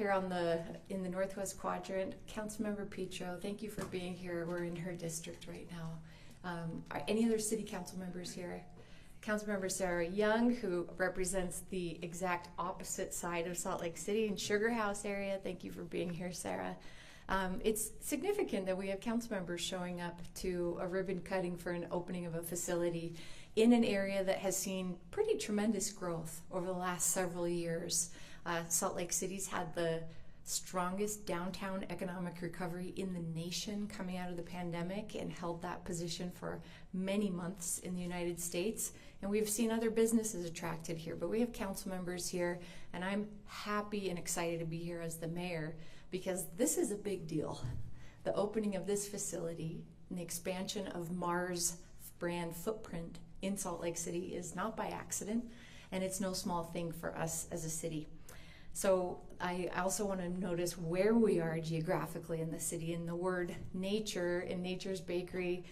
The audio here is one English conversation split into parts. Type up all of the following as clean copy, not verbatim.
here in the Northwest Quadrant. Councilmember Petro, thank you for being here. We're in her district right now. Are any other city council members here? Councilmember Sarah Young, who represents the exact opposite side of Salt Lake City in Sugar House area. Thank you for being here, Sarah. It's significant that we have council members showing up to a ribbon cutting for an opening of a facility in an area that has seen pretty tremendous growth over the last several years. Salt Lake City's had the strongest downtown economic recovery in the nation coming out of the pandemic and held that position for many months in the United States. And we've seen other businesses attracted here, but we have council members here, and I'm happy and excited to be here as the mayor because this is a big deal. The opening of this facility and the expansion of Mars brand footprint in Salt Lake City is not by accident, and it's no small thing for us as a city. So I also want to notice where we are geographically in the city, and the word nature in Nature's Bakery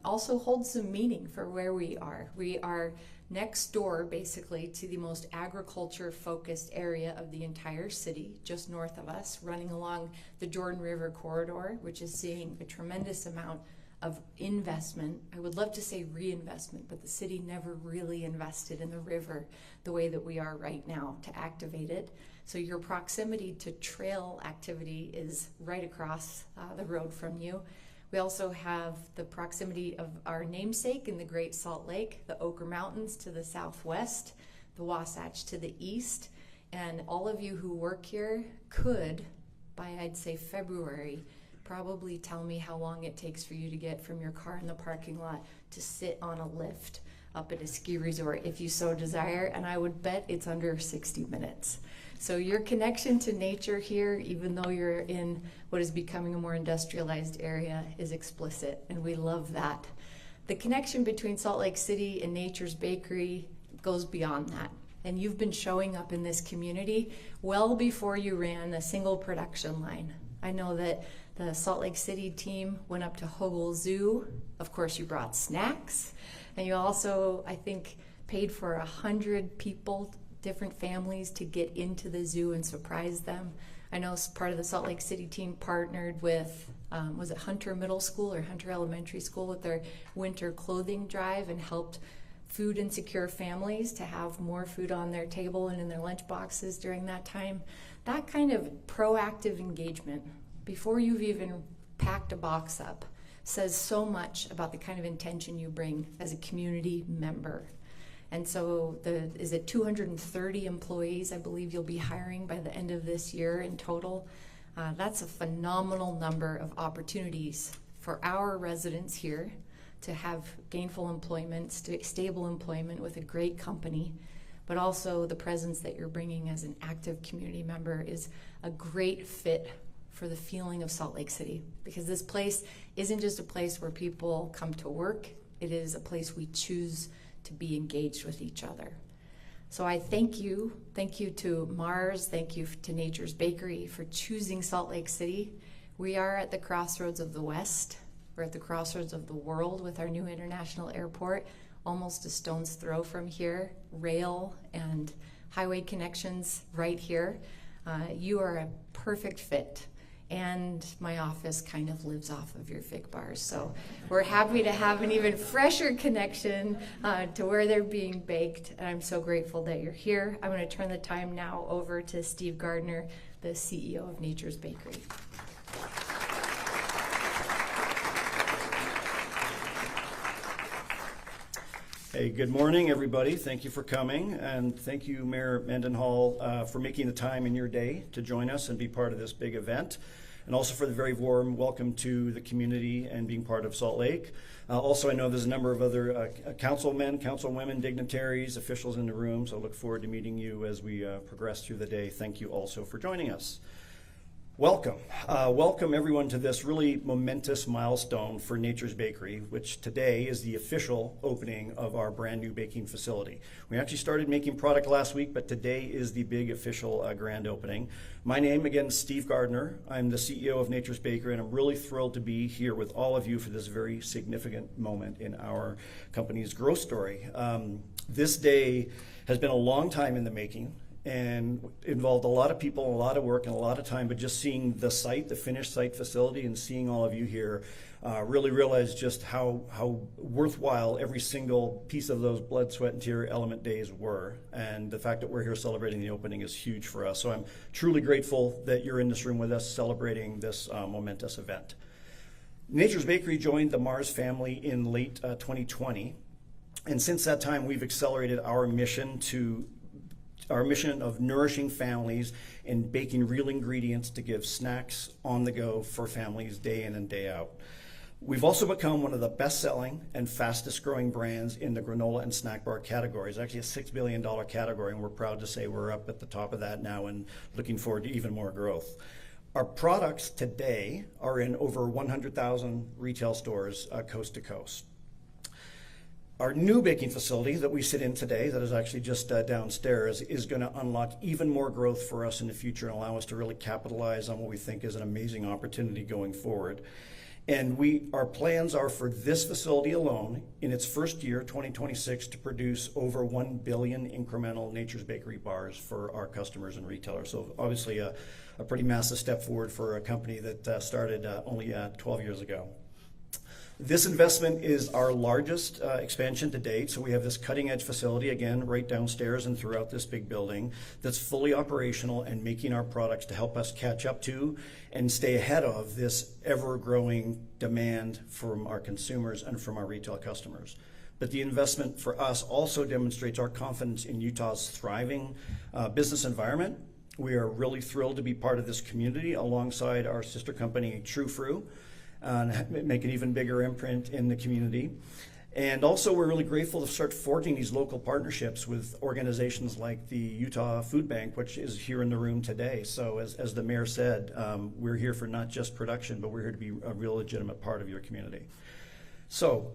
also holds some meaning for where we are. We are next door basically to the most agriculture focused area of the entire city, just north of us, running along the Jordan River corridor, which is seeing a tremendous amount of investment. I would love to say reinvestment, but the city never really invested in the river the way that we are right now to activate it. So your proximity to trail activity is right across the road from you. We also have the proximity of our namesake in the Great Salt Lake, the Ochre Mountains to the southwest, the Wasatch to the east, and all of you who work here could, by I'd say February, probably tell me how long it takes for you to get from your car in the parking lot to sit on a lift up at a ski resort if you so desire, and I would bet it's under 60 minutes. So your connection to nature here, even though you're in what is becoming a more industrialized area, is explicit, and we love that. The connection between Salt Lake City and Nature's Bakery goes beyond that. And you've been showing up in this community well before you ran a single production line. I know that the Salt Lake City team went up to Hogle Zoo. Of course, you brought snacks. And you also, I think, paid for 100 people, different families, to get into the zoo and surprise them. I know part of the Salt Lake City team partnered with, was it Hunter Middle School or Hunter Elementary School with their winter clothing drive and helped food insecure families to have more food on their table and in their lunch boxes during that time. That kind of proactive engagement, before you've even packed a box up, says so much about the kind of intention you bring as a community member. And so is it 230 employees I believe you'll be hiring by the end of this year in total? That's a phenomenal number of opportunities for our residents here to have gainful employment, stable employment with a great company, but also the presence that you're bringing as an active community member is a great fit for the feeling of Salt Lake City, because this place isn't just a place where people come to work, it is a place we choose to be engaged with each other. So I thank you to Mars, thank you to Nature's Bakery for choosing Salt Lake City. We are at the crossroads of the West, we're at the crossroads of the world with our new international airport, almost a stone's throw from here, rail and highway connections right here. You are a perfect fit. And my office kind of lives off of your fig bars. So we're happy to have an even fresher connection to where they're being baked. And I'm so grateful that you're here. I'm going to turn the time now over to Steve Gardner, the CEO of Nature's Bakery. Hey, good morning, everybody. Thank you for coming, and thank you, Mayor Mendenhall, for making the time in your day to join us and be part of this big event, and also for the very warm welcome to the community and being part of Salt Lake. Also, I know there's a number of other councilmen, councilwomen, dignitaries, officials in the room, so I look forward to meeting you as we progress through the day. Thank you also for joining us. Welcome. Welcome everyone to this really momentous milestone for Nature's Bakery, which today is the official opening of our brand new baking facility. We actually started making product last week, but today is the big official grand opening. My name, again, is Steve Gardner. I'm the CEO of Nature's Bakery, and I'm really thrilled to be here with all of you for this very significant moment in our company's growth story. This day has been a long time in the making. and involved a lot of people, a lot of work, and a lot of time. But just seeing the site, the finished site facility, and seeing all of you here, really realized just how worthwhile every single piece of those blood, sweat, and tear element days were. And the fact that we're here celebrating the opening is huge for us. So I'm truly grateful that you're in this room with us celebrating this momentous event. Nature's Bakery joined the Mars family in late 2020. And since that time, we've accelerated our mission of nourishing families and baking real ingredients to give snacks on the go for families day in and day out. We've also become one of the best-selling and fastest-growing brands in the granola and snack bar categories, actually a $6 billion category, and we're proud to say we're up at the top of that now and looking forward to even more growth. Our products today are in over 100,000 retail stores coast to coast. Our new baking facility that we sit in today, that is actually just downstairs, is going to unlock even more growth for us in the future and allow us to really capitalize on what we think is an amazing opportunity going forward. And our plans are for this facility alone, in its first year, 2026, to produce over 1 billion incremental Nature's Bakery bars for our customers and retailers. So obviously a pretty massive step forward for a company that started only 12 years ago. This investment is our largest expansion to date. So we have this cutting edge facility, again, right downstairs and throughout this big building, that's fully operational and making our products to help us catch up to and stay ahead of this ever growing demand from our consumers and from our retail customers. But the investment for us also demonstrates our confidence in Utah's thriving business environment. We are really thrilled to be part of this community alongside our sister company, True Fruit, and make an even bigger imprint in the community. And also, we're really grateful to start forging these local partnerships with organizations like the Utah Food Bank, which is here in the room today. So as the mayor said, we're here for not just production, but we're here to be a real legitimate part of your community. So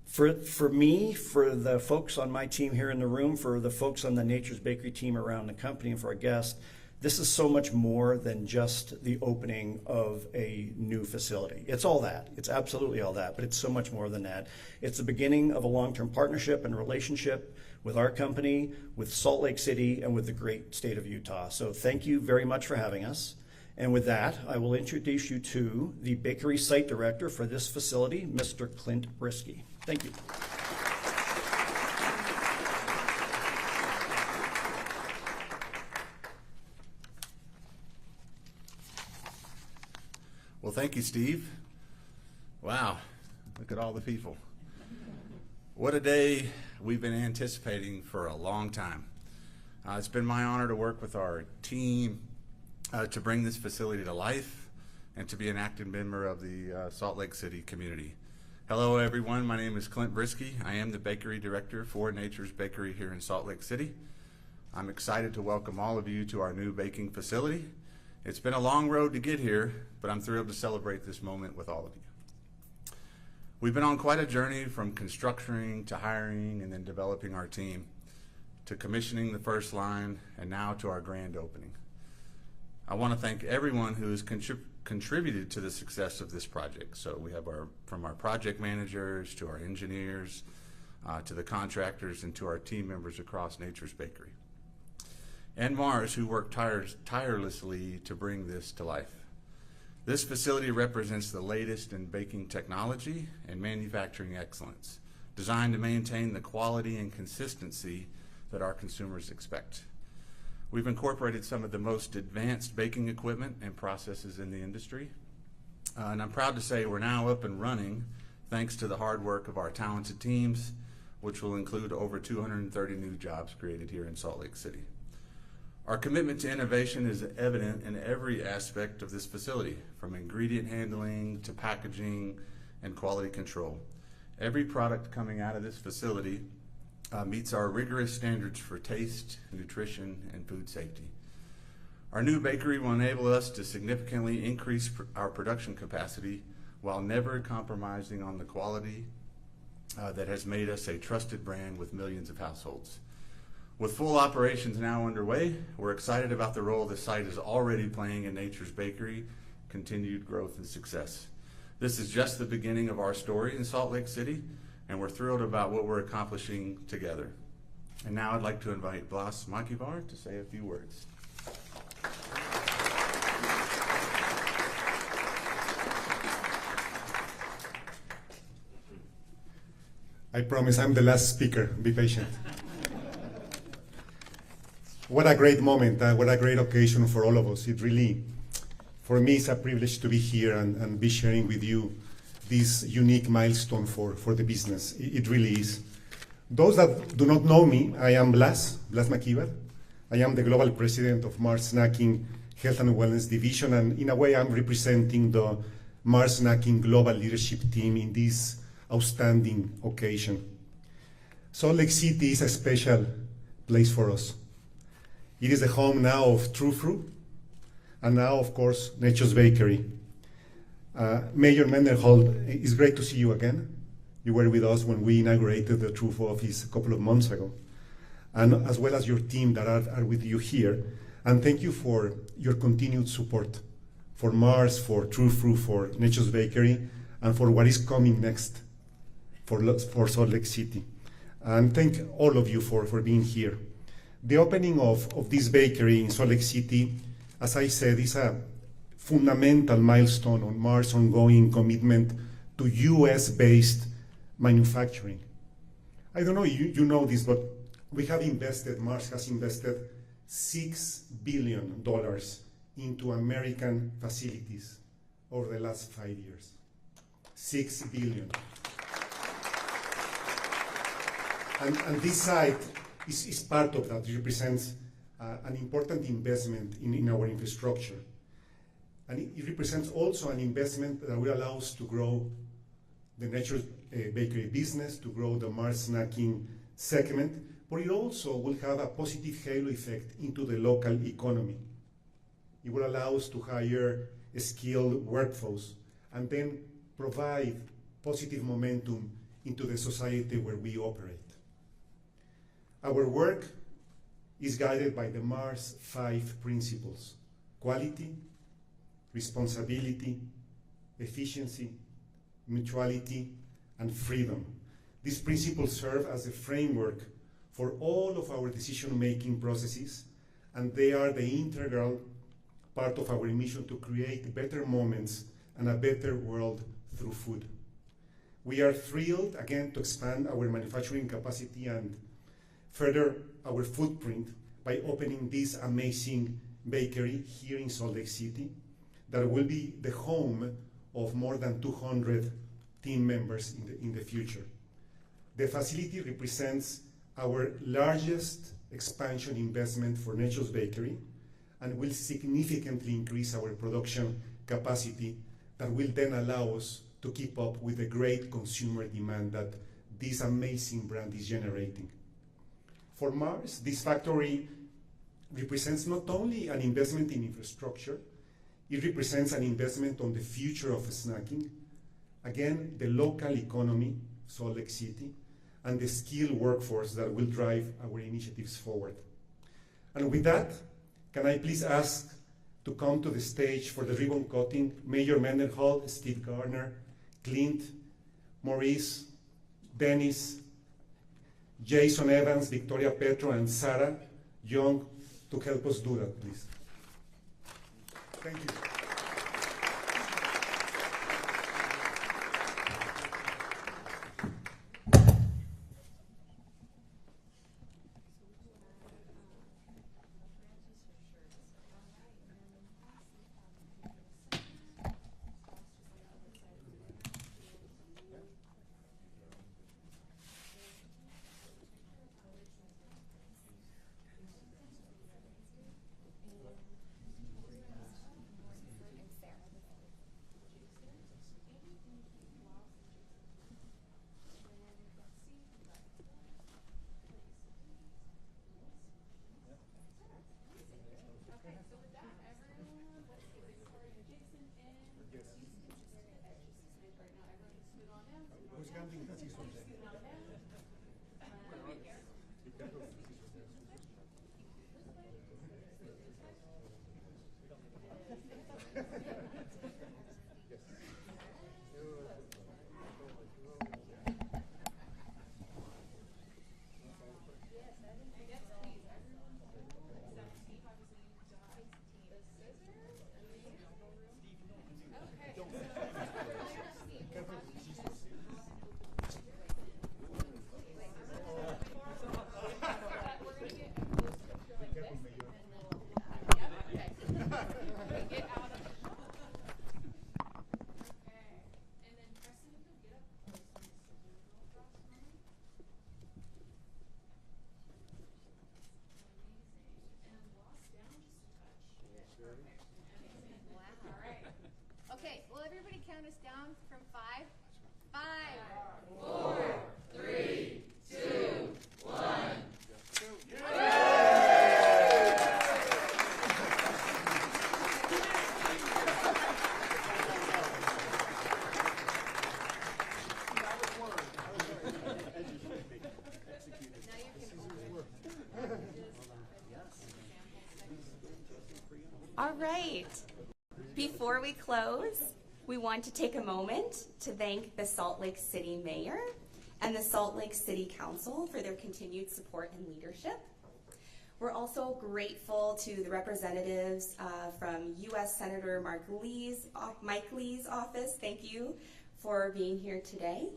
for me, for the folks on my team here in the room, for the folks on the Nature's Bakery team around the company, and for our guests, this is so much more than just the opening of a new facility. It's all that. It's absolutely all that, but it's so much more than that. It's the beginning of a long-term partnership and relationship with our company, with Salt Lake City, and with the great state of Utah. So thank you very much for having us. And with that, I will introduce you to the bakery site director for this facility, Mr. Clint Bluesky. Thank you. Well, thank you, Steve. Wow, look at all the people. What a day we've been anticipating for a long time. It's been my honor to work with our team to bring this facility to life and to be an active member of the Salt Lake City community. Hello, everyone. My name is Clint Bluesky. I am the bakery director for Nature's Bakery here in Salt Lake City. I'm excited to welcome all of you to our new baking facility. It's been a long road to get here, but I'm thrilled to celebrate this moment with all of you. We've been on quite a journey from constructing to hiring and then developing our team to commissioning the first line and now to our grand opening. I want to thank everyone who has contributed to the success of this project. So we have from our project managers to our engineers to the contractors and to our team members across Nature's Bakery. And Mars, who worked tirelessly to bring this to life. This facility represents the latest in baking technology and manufacturing excellence, designed to maintain the quality and consistency that our consumers expect. We've incorporated some of the most advanced baking equipment and processes in the industry, and I'm proud to say we're now up and running thanks to the hard work of our talented teams, which will include over 230 new jobs created here in Salt Lake City. Our commitment to innovation is evident in every aspect of this facility, from ingredient handling to packaging and quality control. Every product coming out of this facility meets our rigorous standards for taste, nutrition, and food safety. Our new bakery will enable us to significantly increase our production capacity while never compromising on the quality that has made us a trusted brand with millions of households. With full operations now underway, we're excited about the role the site is already playing in Nature's Bakery, continued growth and success. This is just the beginning of our story in Salt Lake City, and we're thrilled about what we're accomplishing together. And now I'd like to invite Blas Makivar to say a few words. I promise I'm the last speaker. Be patient. What a great moment, what a great occasion for all of us. It really, for me, it's a privilege to be here and be sharing with you this unique milestone for the business. It really is. Those that do not know me, I am Blas Makivar. I am the Global President of Mars Snacking Health and Wellness Division, and in a way I'm representing the Mars Snacking Global Leadership Team in this outstanding occasion. Salt Lake City is a special place for us. It is the home now of True Fruit, and now, of course, Nature's Bakery. Mayor Mendenhall, it's great to see you again. You were with us when we inaugurated the True Fruit office a couple of months ago, and as well as your team that are with you here. And thank you for your continued support for Mars, for True Fruit, for Nature's Bakery, and for what is coming next for Salt Lake City. And thank all of you for being here. The opening of this bakery in Salt Lake City, as I said, is a fundamental milestone on Mars' ongoing commitment to US-based manufacturing. I don't know, you know this, but Mars has invested $6 billion into American facilities over the last 5 years. $6 billion. And this site is part of that. It represents an important investment in our infrastructure. And it represents also an investment that will allow us to grow the Nature's Bakery business, to grow the Mars Snacking segment, but it also will have a positive halo effect into the local economy. It will allow us to hire a skilled workforce and then provide positive momentum into the society where we operate. Our work is guided by the Mars 5 principles: quality, responsibility, efficiency, mutuality, and freedom. These principles serve as a framework for all of our decision-making processes, and they are the integral part of our mission to create better moments and a better world through food. We are thrilled, again, to expand our manufacturing capacity and further our footprint by opening this amazing bakery here in Salt Lake City that will be the home of more than 200 team members in the future. The facility represents our largest expansion investment for Nature's Bakery and will significantly increase our production capacity that will then allow us to keep up with the great consumer demand that this amazing brand is generating. For Mars, this factory represents not only an investment in infrastructure, it represents an investment on the future of snacking, again, the local economy, Salt Lake City, and the skilled workforce that will drive our initiatives forward. And with that, can I please ask to come to the stage for the ribbon cutting, Mayor Mendenhall, Steve Garner, Clint, Maurice, Dennis, Jason Evans, Victoria Petro, and Sarah Young to help us do that, please. Thank you. count us down from 5? 5, 4, 3, 2, 1. All right. Before we close, we want to take a moment to thank the Salt Lake City Mayor and the Salt Lake City Council for their continued support and leadership. We're also grateful to the representatives from U.S. Senator Mike Lee's office. Thank you for being here today.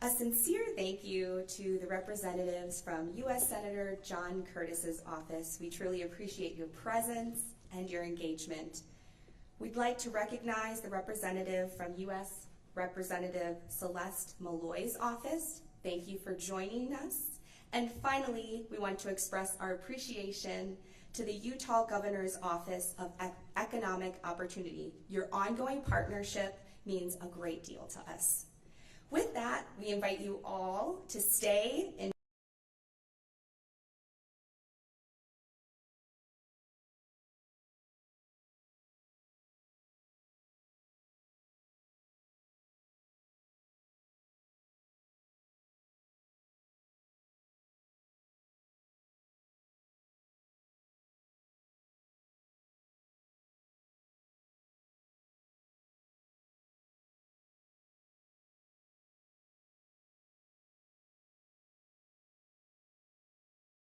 A sincere thank you to the representatives from U.S. Senator John Curtis's office. We truly appreciate your presence and your engagement. We'd like to recognize the representative from U.S. Representative Celeste Malloy's office. Thank you for joining us. And finally, we want to express our appreciation to the Utah Governor's Office of Economic Opportunity. Your ongoing partnership means a great deal to us. With that, we invite you all to stay in